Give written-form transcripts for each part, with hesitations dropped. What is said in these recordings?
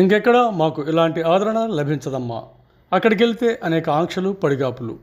ఇంకెక్కడ మాకు ఇలాంటి ఆదరణ లభించదమ్మా. అక్కడికి వెళ్తే అనేక ఆంక్షలు, పడిగాపులు.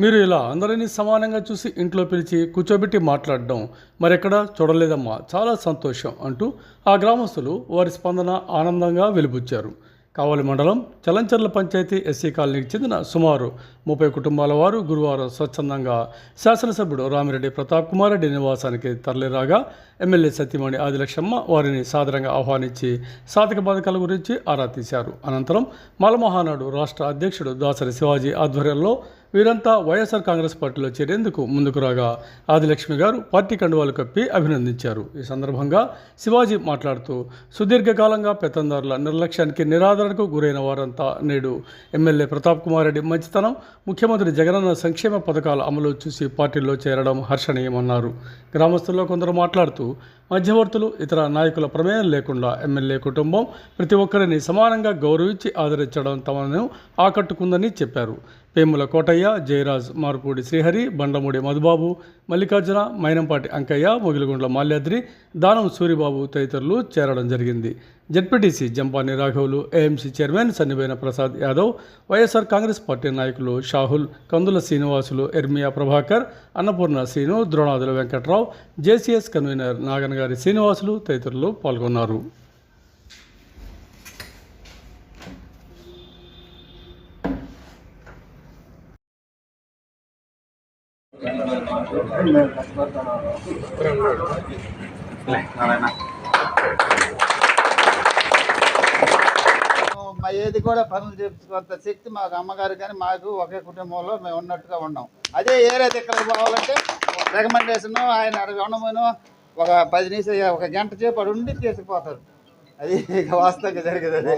మీరు ఇలా అందరినీ సమానంగా చూసి ఇంట్లో పిలిచి కూర్చోబెట్టి మాట్లాడడం మరెక్కడా చూడలేదమ్మా. చాలా సంతోషం అంటూ ఆ గ్రామస్తులు వారి స్పందన ఆనందంగా వెలిబుచ్చారు. కావలి మండలం చలంచర్ల పంచాయతీ ఎస్సీ కాలనీకి చెందిన సుమారు 30 కుటుంబాల వారు గురువారం స్వచ్ఛందంగా శాసనసభ్యుడు రామిరెడ్డి ప్రతాప్ కుమార్ రెడ్డి నివాసానికి తరలిరాగా ఎమ్మెల్యే సతీమణి ఆదిలక్ష్మమ్మ వారిని సాదరంగా ఆహ్వానించి సాధక బాధకాల గురించి ఆరా తీశారు. అనంతరం మాలమహానాడు రాష్ట్ర అధ్యక్షుడు దాసరి శివాజీ ఆధ్వర్యంలో వీరంతా వైఎస్ఆర్ కాంగ్రెస్ పార్టీలో చేరేందుకు ముందుకు రాగా ఆదిలక్ష్మి గారు పార్టీ కండువాలు కప్పి అభినందించారు. ఈ సందర్భంగా శివాజీ మాట్లాడుతూ సుదీర్ఘకాలంగా పెత్తందారుల నిర్లక్ష్యానికి, నిరాదరణకు గురైన వారంతా నేడు ఎమ్మెల్యే ప్రతాప్ కుమార్ రెడ్డి మంచితనం, ముఖ్యమంత్రి జగనన్న సంక్షేమ పథకాల అమలు చూసి పార్టీలో చేరడం హర్షణీయమన్నారు. గ్రామస్తుల్లో కొందరు మాట్లాడుతూ మధ్యవర్తులు, ఇతర నాయకుల ప్రమేయం లేకుండా ఎమ్మెల్యే కుటుంబం ప్రతి ఒక్కరిని సమానంగా గౌరవించి ఆదరించడం తమను ఆకట్టుకుందని చెప్పారు. పేముల కోటయ్య, జయరాజ్, మార్పూడి శ్రీహరి, బండమూడి మధుబాబు, మల్లికార్జున, మైనంపాటి అంకయ్య, మొగిలిగుండ్ల మాల్యాద్రి, దానం సూరిబాబు తదితరులు చేరడం జరిగింది. జెడ్పీటీసీ జంపాని రాఘవులు, AMC chairman Sanniveena Prasad Yadav, YSR Congress party నాయకులు షాహుల్, కందుల శ్రీనివాసులు, ఎర్మియా ప్రభాకర్, అన్నపూర్ణ శ్రీను, ద్రోణాదుల వెంకట్రావు, జేసీఎస్ కన్వీనర్ నాగనగారి శ్రీనివాసులు తదితరులు పాల్గొన్నారు. మా ఏది కూడా పనులు చేయించుకున్నంత శక్తి మాకు అమ్మగారు కానీ మాకు ఒకే కుటుంబంలో మేము ఉన్నట్టుగా ఉన్నాం. అదే ఏదైతే ఇక్కడ పోవాలంటే రికమెండేషన్ ఆయన ఉండమను ఒక 10 నిమిషాలు, ఒక గంట సేపు అడు ఉండి తీసుకుపోతారు. అది వాస్తవంగా జరిగేది. అది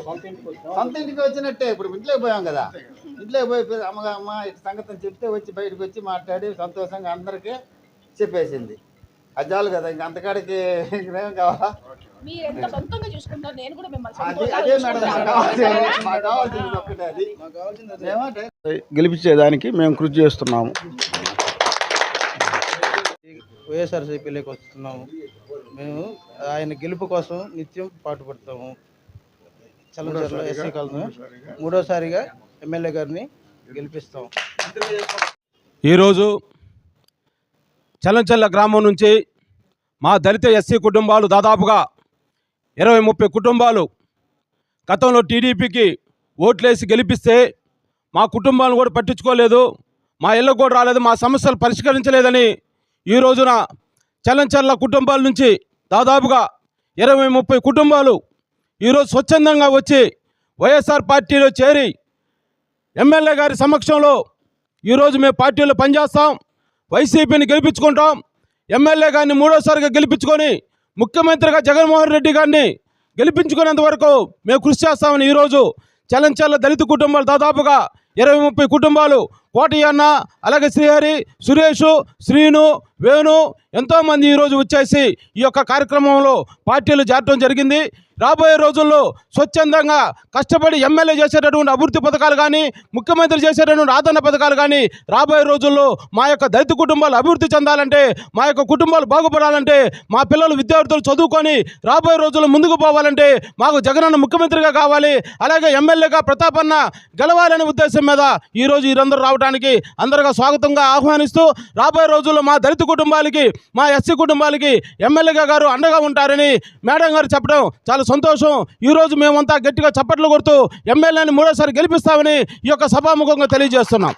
సొంత ఇంటికి వచ్చినట్టే. ఇప్పుడు ఇంట్లోకి పోయాం కదా, ఇంట్లోకి పోయి అమ్మ ఇటు సంగతి చెప్తే వచ్చి బయటకు వచ్చి మాట్లాడి సంతోషంగా అందరికీ చెప్పేసింది. అది చాలు కదా, ఇంక అంతకాడికి ఇంకేం కావాలా? గెలిపించేదానికి మేము కృషి చేస్తున్నాము. వైఎస్ఆర్సీపీలోకి వస్తున్నాము. మేము ఆయన గెలుపు కోసం నిత్యం పాటుపడతాము. చలంచర్ల ఎస్సీ కాలనీ 3వసారిగా ఎమ్మెల్యే గారిని గెలిపిస్తాం. ఈరోజు చలంచర్ల గ్రామం నుంచి మా దళిత ఎస్సీ కుటుంబాలు దాదాపుగా 20-30 కుటుంబాలు గతంలో టీడీపీకి ఓట్లేసి గెలిపిస్తే మా కుటుంబాలను కూడా పట్టించుకోలేదు, మా ఇళ్ళకు కూడా రాలేదు, మా సమస్యలు పరిష్కరించలేదని ఈ రోజున చలంచర్ల కుటుంబాల నుంచి దాదాపుగా 20-30 కుటుంబాలు ఈరోజు స్వచ్ఛందంగా వచ్చి వైఎస్ఆర్ పార్టీలో చేరి ఎమ్మెల్యే గారి సమక్షంలో ఈరోజు మేము పార్టీలో పనిచేస్తాం, వైసీపీని గెలిపించుకుంటాం, ఎమ్మెల్యే గారిని 3వసారిగా గెలిపించుకొని ముఖ్యమంత్రిగా జగన్మోహన్ రెడ్డి గారిని గెలిపించుకునేంత వరకు మేము కృషి చేస్తామని ఈరోజు చలంచర్ల దళిత కుటుంబాలు దాదాపుగా 20-30 కుటుంబాలు, కోటయ్యన్న, అలాగే శ్రీహరి, సురేష్, శ్రీను, వేణు ఎంతోమంది ఈరోజు వచ్చేసి ఈ యొక్క కార్యక్రమంలో పార్టీలు చేరడం జరిగింది. రాబోయే రోజుల్లో స్వచ్ఛందంగా కష్టపడి ఎమ్మెల్యే చేసేటటువంటి అభివృద్ధి పథకాలు కానీ, ముఖ్యమంత్రి చేసేటటువంటి ఆదరణ పథకాలు కానీ రాబోయే రోజుల్లో మా యొక్క దళిత కుటుంబాలు అభివృద్ధి చెందాలంటే, మా యొక్క కుటుంబాలు బాగుపడాలంటే, మా పిల్లలు విద్యార్థులు చదువుకొని రాబోయే రోజుల్లో ముందుకు పోవాలంటే మాకు జగనన్న ముఖ్యమంత్రిగా కావాలి, అలాగే ఎమ్మెల్యేగా ప్రతాప్ అన్న గెలవాలనే ఉద్దేశం మీద ఈరోజు వీరందరూ రావడానికి అందరిగా స్వాగతంగా ఆహ్వానిస్తూ, రాబోయే రోజుల్లో మా దళిత కుటుంబాలకి, మా ఎస్సీ కుటుంబాలకి ఎమ్మెల్యేగా గారు అండగా ఉంటారని మేడం గారు చెప్పడం చాలా సంతోషం. ఈరోజు మేమంతా గట్టిగా చప్పట్లు కొడుతూ ఎమ్మెల్యేని 3వసారి గెలిపిస్తామని ఈ యొక్క సభాముఖంగా తెలియజేస్తున్నాం.